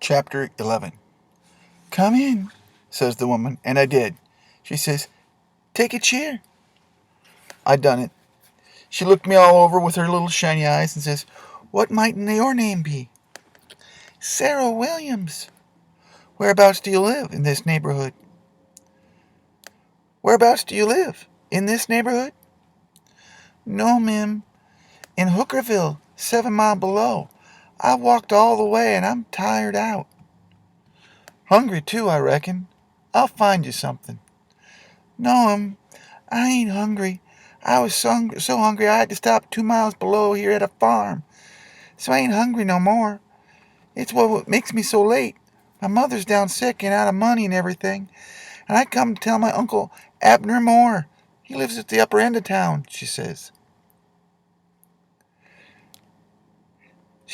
Chapter 11. "Come in," says the woman, and I did. She says, "Take a chair." I done it. She looked me all over with her little shiny eyes and says, "What mightn't your name be?" "Sarah Williams." "Whereabouts do you live in this neighborhood?" "Whereabouts do you live in this neighborhood?" "No, ma'am, in Hookerville, 7 mile below. I walked all the way and I'm tired out." "Hungry too, I reckon. I'll find you something." "No, I ain't hungry. I was so hungry I had to stop 2 miles below here at a farm. So I ain't hungry no more. It's what makes me so late. My mother's down sick and out of money and everything. And I come to tell my Uncle Abner Moore. He lives at the upper end of town," she says.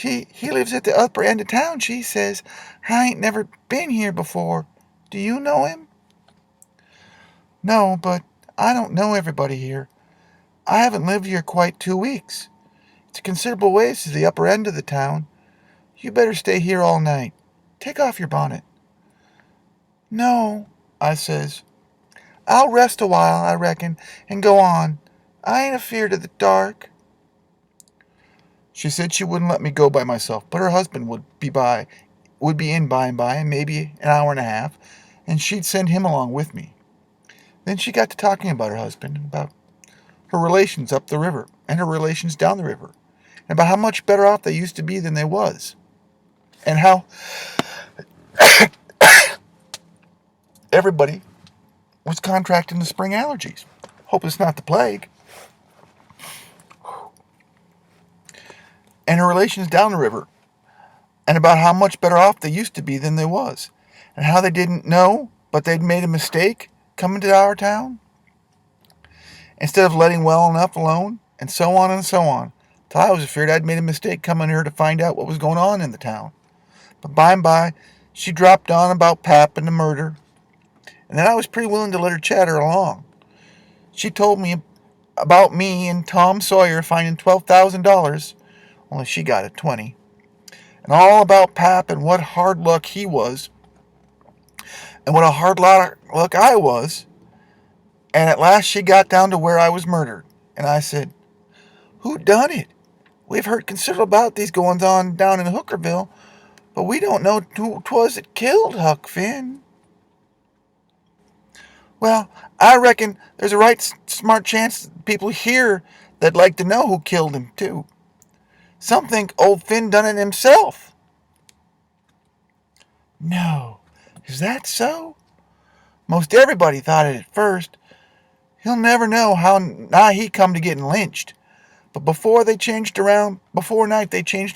He lives at the upper end of town, she says. "I ain't never been here before. Do you know him?" "No, but I don't know everybody here. I haven't lived here quite 2 weeks. It's a considerable ways to the upper end of the town. You better stay here all night. Take off your bonnet." "No," I says. "I'll rest a while, I reckon, and go on. I ain't afeard of the dark." She said she wouldn't let me go by myself, but her husband would be in by and by, maybe an hour and a half, and she'd send him along with me. Then she got to talking about her husband, and about her relations up the river, and her relations down the river, and about how much better off they used to be than they was, and how everybody was contracting the spring allergies. Hope it's not the plague. And her relations down the river, and about how much better off they used to be than they was, and how they didn't know, but they'd made a mistake coming to our town, instead of letting well enough alone, and so on and so on, till I was afeard I'd made a mistake coming here to find out what was going on in the town. But by and by, she dropped on about Pap and the murder, and then I was pretty willing to let her chatter along. She told me about me and Tom Sawyer finding $12,000, only she got it 20, and all about Pap and what hard luck he was, and what a hard luck I was, and at last she got down to where I was murdered, and I said, "Who done it? We've heard considerable about these goings on down in Hookerville, but we don't know who 'twas that killed Huck Finn." "Well, I reckon there's a right smart chance people here that'd like to know who killed him, too. Some think old Finn done it himself." "No, is that so?" "Most everybody thought it at first. He'll never know how nigh he come to getting lynched. But before night they changed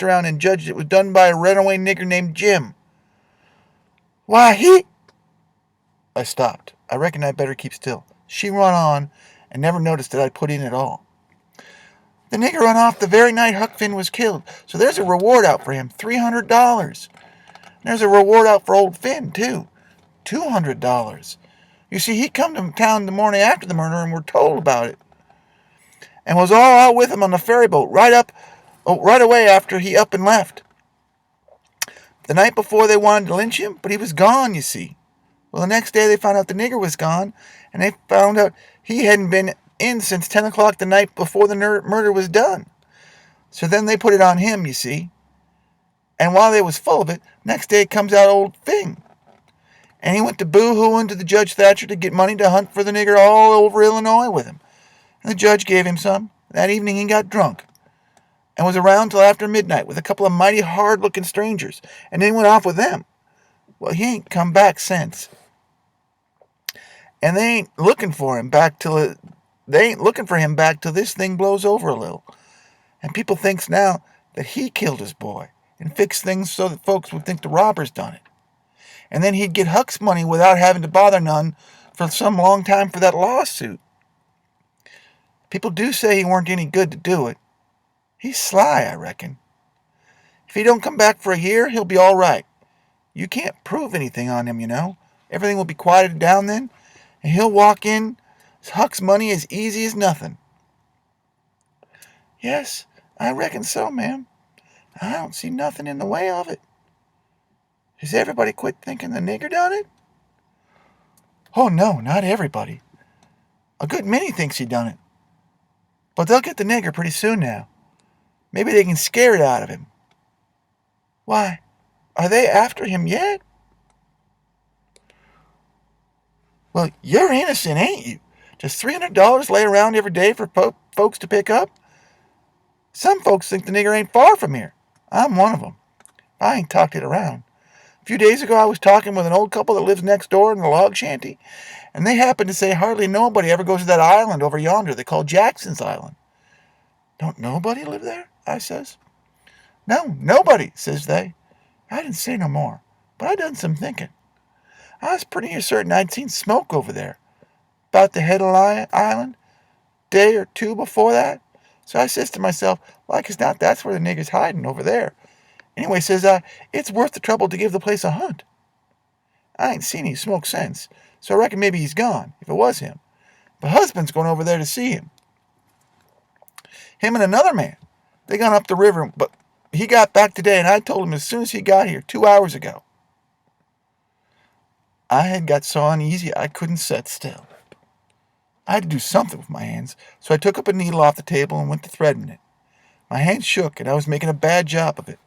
around and judged it was done by a runaway nigger named Jim. Why, I stopped. I reckon I'd better keep still. She run on and never noticed that I'd put in at all. "The nigger run off the very night Huck Finn was killed, so there's a reward out for him, $300. There's a reward out for old Finn, too, $200. You see, he come to town the morning after the murder and were told about it, and was all out with him on the ferry boat right away after he up and left. The night before they wanted to lynch him, but he was gone, you see. Well, the next day they found out the nigger was gone, and they found out he hadn't been in since 10 o'clock the night before the murder was done. So then they put it on him, you see. And while they was full of it, next day comes out old Finn. And he went to boo-hooing to the Judge Thatcher to get money to hunt for the nigger all over Illinois with him. And the judge gave him some. That evening he got drunk, and was around till after midnight with a couple of mighty hard-looking strangers, and then went off with them. Well, he ain't come back since. And they ain't looking for him back till this thing blows over a little. And people thinks now that he killed his boy and fixed things so that folks would think the robbers done it. And then he'd get Huck's money without having to bother none for some long time for that lawsuit. People do say he weren't any good to do it. He's sly, I reckon. If he don't come back for a year, he'll be all right. You can't prove anything on him, you know. Everything will be quieted down then, and he'll walk in Huck's money as easy as nothing." "Yes, I reckon so, ma'am. I don't see nothing in the way of it." Has everybody quit thinking the nigger done it? Oh, no, not everybody. A good many thinks he done it. But they'll get the nigger pretty soon now. Maybe they can scare it out of him. Why, are they after him yet? Well, you're innocent, ain't you? Just $300 lay around every day for folks to pick up? Some folks think the nigger ain't far from here. I'm one of them. I ain't talked it around. A few days ago I was talking with an old couple that lives next door in a log shanty, and they happened to say hardly nobody ever goes to that island over yonder they call Jackson's Island. Don't nobody live there? I says. No, nobody, says they. I didn't say no more, but I done some thinking. I was pretty near certain I'd seen smoke over there, about the head of the island, day or two before that. So I says to myself, like as not, that's where the nigger's hiding, over there. Anyway, says I, it's worth the trouble to give the place a hunt. I ain't seen any smoke since, so I reckon maybe he's gone, if it was him. But husband's going over there to see him. Him and another man. They gone up the river, but he got back today, and I told him as soon as he got here, 2 hours ago. I had got so uneasy I couldn't sit still. I had to do something with my hands, so I took up a needle off the table and went to threading it. My hands shook, and I was making a bad job of it.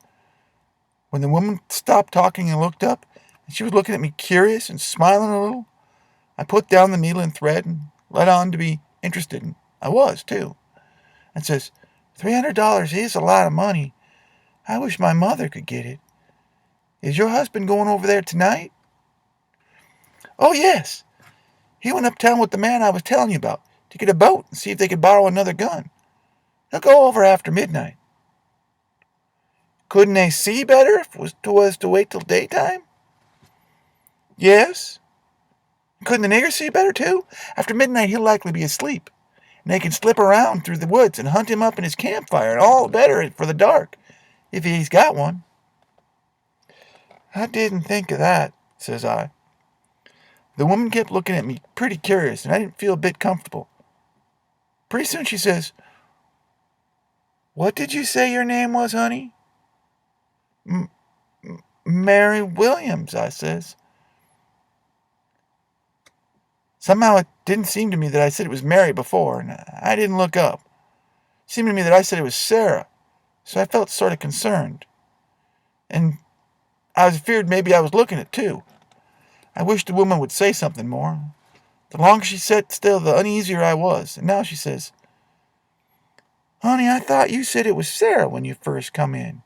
When the woman stopped talking and looked up, and she was looking at me curious and smiling a little, I put down the needle and thread and let on to be interested, and I was, too. And says, $300 is a lot of money. I wish my mother could get it. Is your husband going over there tonight? Oh, yes. He went uptown with the man I was telling you about to get a boat and see if they could borrow another gun. He'll go over after midnight. Couldn't they see better if it was to wait till daytime? Yes. Couldn't the nigger see better, too? After midnight, he'll likely be asleep, and they can slip around through the woods and hunt him up in his campfire, and all the better for the dark, if he's got one. I didn't think of that, says I. The woman kept looking at me pretty curious, and I didn't feel a bit comfortable. Pretty soon she says, What did you say your name was, honey? Mary Williams, I says. Somehow it didn't seem to me that I said it was Mary before, and I didn't look up. It seemed to me that I said it was Sarah, so I felt sort of concerned. And I was feared maybe I was looking it, too. I wished the woman would say something more. The longer she sat still, the uneasier I was, and now she says, Honey, I thought you said it was Sarah when you first come in.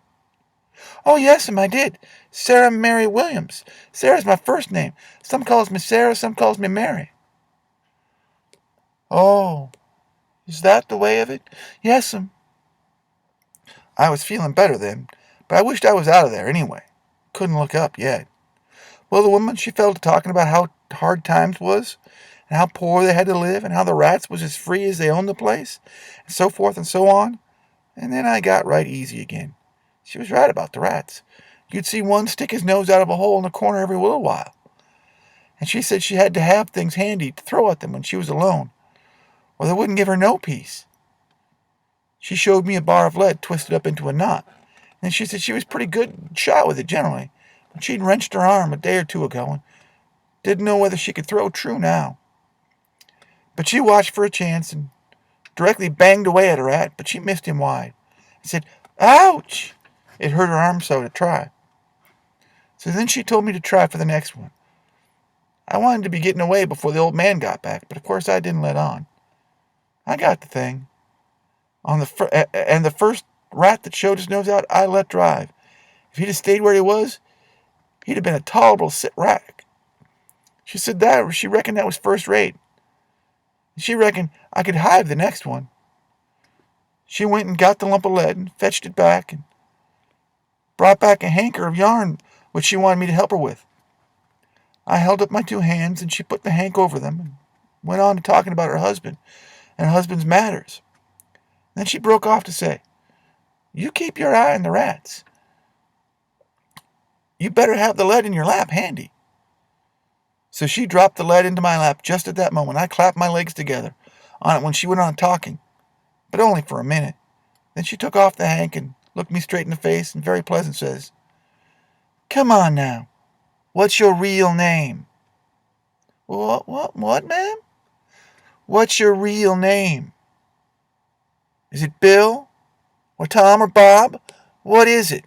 Oh, yes'm, I did. Sarah Mary Williams. Sarah's my first name. Some calls me Sarah, some calls me Mary. Oh, is that the way of it? Yes'm. I was feeling better then, but I wished I was out of there anyway. Couldn't look up yet. Well, the woman, she fell to talking about how hard times was, and how poor they had to live, and how the rats was as free as they owned the place, and so forth and so on. And then I got right easy again. She was right about the rats. You'd see one stick his nose out of a hole in the corner every little while. And she said she had to have things handy to throw at them when she was alone, or they wouldn't give her no peace. She showed me a bar of lead twisted up into a knot, and she said she was pretty good shot with it generally, but she'd wrenched her arm a day or two ago and didn't know whether she could throw true now. But she watched for a chance and directly banged away at her rat, but she missed him wide. And said, Ouch! It hurt her arm so to try. So then she told me to try for the next one. I wanted to be getting away before the old man got back, but of course I didn't let on. I got the thing. And the first rat that showed his nose out, I let drive. If he'd have stayed where he was, he'd have been a tolerable rat. She said that, or she reckoned that was first rate. She reckoned I could hive the next one. She went and got the lump of lead and fetched it back and brought back a hanker of yarn which she wanted me to help her with. I held up my two hands and she put the hank over them and went on to talking about her husband and her husband's matters. Then she broke off to say, You keep your eye on the rats. You better have the lead in your lap handy. So she dropped the lead into my lap just at that moment. I clapped my legs together on it when she went on talking, but only for a minute. Then she took off the hank and looked me straight in the face and very pleasant says, Come on now. What's your real name? What, ma'am? What's your real name? Is it Bill? Or Tom or Bob? What is it?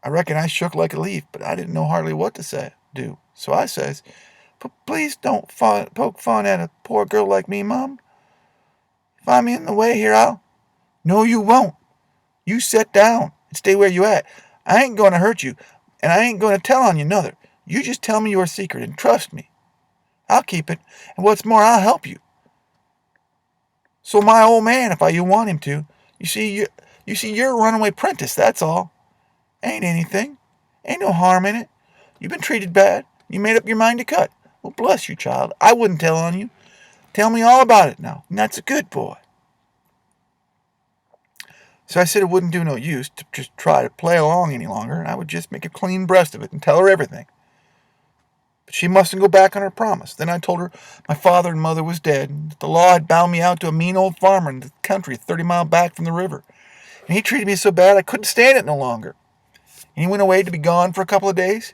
I reckon I shook like a leaf, but I didn't know hardly what to do. So I says, please don't poke fun at a poor girl like me, Mom. If I'm in the way here, I'll... No, you won't. You sit down and stay where you at. I ain't going to hurt you, and I ain't going to tell on you, nother. You just tell me your secret and trust me. I'll keep it, and what's more, I'll help you. So my old man, if you want him to. You see, you're a runaway prentice, that's all. Ain't anything. Ain't no harm in it. You've been treated bad. You made up your mind to cut. Well, bless you, child. I wouldn't tell on you. Tell me all about it now. And that's a good boy. So I said it wouldn't do no use to just try to play along any longer, and I would just make a clean breast of it and tell her everything. But she mustn't go back on her promise. Then I told her my father and mother was dead, and that the law had bound me out to a mean old farmer in the country 30 miles back from the river. And he treated me so bad I couldn't stand it no longer. And he went away to be gone for a couple of days.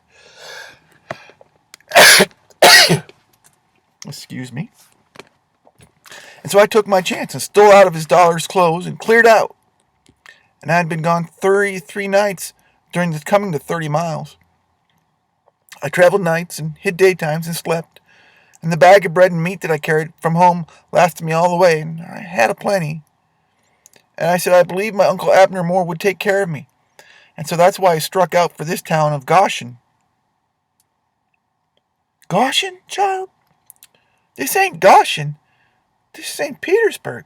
Excuse me. And so I took my chance and stole out of his daughter's clothes and cleared out. And I had been gone 33 nights during the coming to 30 miles. I traveled nights and hid daytimes and slept. And the bag of bread and meat that I carried from home lasted me all the way, and I had a plenty. And I said I believed my Uncle Abner Moore would take care of me. And so that's why I struck out for this town of Goshen. Goshen, child? This ain't Goshen. This is St. Petersburg.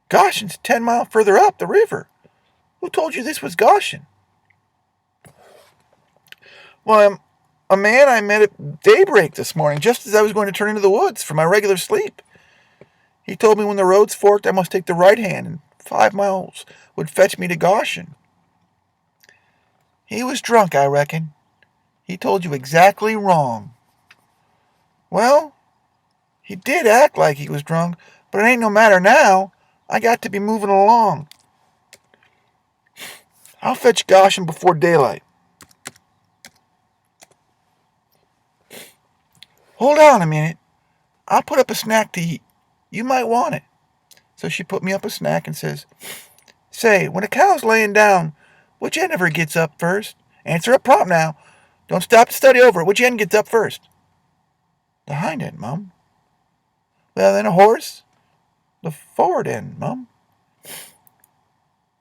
Goshen's 10 miles further up the river. Who told you this was Goshen? Well, a man I met at daybreak this morning, just as I was going to turn into the woods for my regular sleep. He told me when the roads forked, I must take the right hand, and 5 miles would fetch me to Goshen. He was drunk, I reckon. He told you exactly wrong. Well, he did act like he was drunk, but it ain't no matter now. I got to be moving along. I'll fetch Goshen before daylight. Hold on a minute. I'll put up a snack to eat. You might want it. So she put me up a snack and says, Say, when a cow's laying down, which end of her gets up first? Answer up prompt now. Don't stop to study over it. Which end gets up first? The hind end, Mum. Well, then a horse? The forward end, Mum.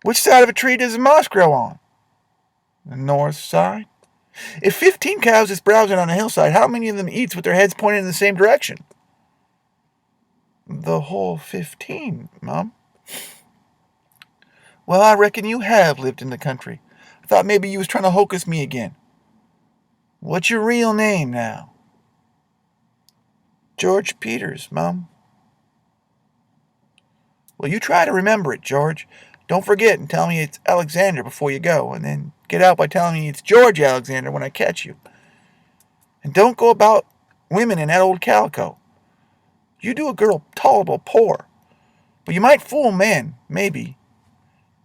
Which side of a tree does the moss grow on? The north side. If 15 cows is browsing on a hillside, how many of them eats with their heads pointed in the same direction? The whole 15, Mum. Well, I reckon you have lived in the country. I thought maybe you was trying to hocus me again. What's your real name now? George Peters, Mum. Well, you try to remember it, George. Don't forget and tell me it's Alexander before you go, and then get out by telling me it's George Alexander when I catch you. And don't go about women in that old calico. You do a girl tolerable poor, but you might fool men, maybe.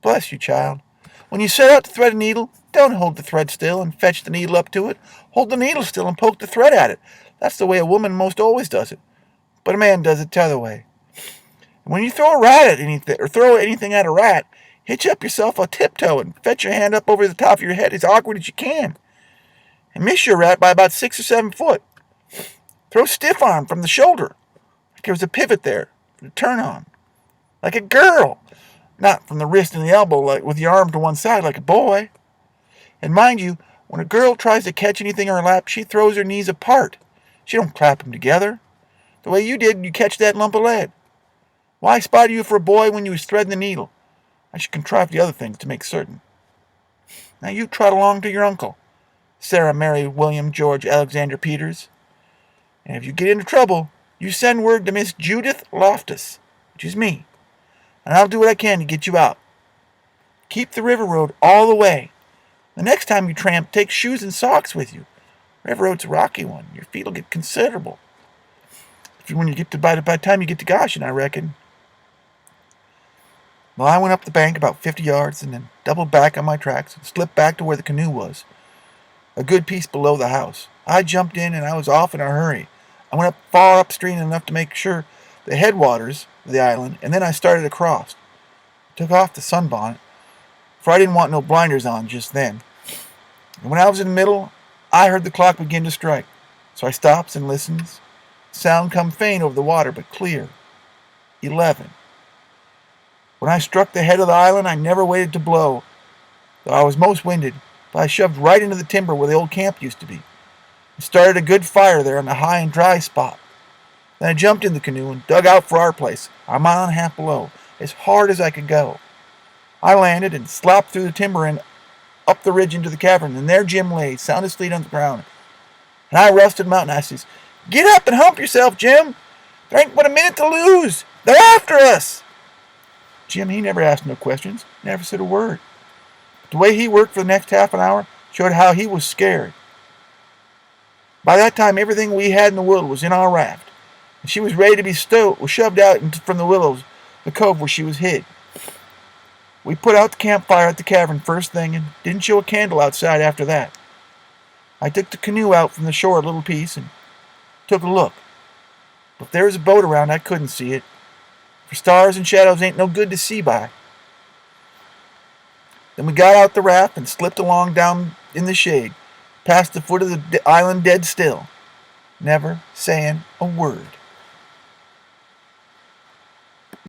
Bless you, child. When you set out to thread a needle, don't hold the thread still and fetch the needle up to it. Hold the needle still and poke the thread at it. That's the way a woman most always does it. But a man does it t'other way. And when you throw a rat at anything, or throw anything at a rat, hitch up yourself a tiptoe and fetch your hand up over the top of your head as awkward as you can. And miss your rat by about 6 or 7 foot. Throw stiff arm from the shoulder, like there was a pivot there to turn on. Like a girl. Not from the wrist and the elbow, like with your arm to one side like a boy. And mind you, when a girl tries to catch anything in her lap, she throws her knees apart. She don't clap them together. The way you did when you catch that lump of lead. Why spot you for a boy when you was threading the needle? I should contrive the other things to make certain. Now you trot along to your uncle, Sarah Mary William George Alexander Peters. And if you get into trouble, you send word to Miss Judith Loftus, which is me, and I'll do what I can to get you out. Keep the river road all the way. The next time you tramp, take shoes and socks with you. River road's a rocky one. Your feet will get considerable. By the time you get to Goshen, I reckon. Well, I went up the bank about 50 yards and then doubled back on my tracks and slipped back to where the canoe was, a good piece below the house. I jumped in and I was off in a hurry. I went up far upstream enough to make sure the headwaters of the island, and then I started across. Took off the sunbonnet, for I didn't want no blinders on just then. And when I was in the middle, I heard the clock begin to strike. So I stops and listens. Sound come faint over the water, but clear. 11. When I struck the head of the island, I never waited to blow, though I was most winded, but I shoved right into the timber where the old camp used to be, and started a good fire there on the high and dry spot. Then I jumped in the canoe and dug out for our place, a mile and a half below, as hard as I could go. I landed and slopped through the timber and up the ridge into the cavern, and there Jim lay, sound asleep on the ground. And I rusted him out and I says, "Get up and hump yourself, Jim. There ain't but a minute to lose. They're after us." Jim, he never asked no questions, never said a word. But the way he worked for the next half an hour showed how he was scared. By that time, everything we had in the world was in our raft, and she was ready to be shoved out from the willows, the cove where she was hid. We put out the campfire at the cavern first thing and didn't show a candle outside after that. I took the canoe out from the shore a little piece and took a look. But if there was a boat around, I couldn't see it, for stars and shadows ain't no good to see by. Then we got out the raft and slipped along down in the shade, past the foot of the island dead still, never saying a word.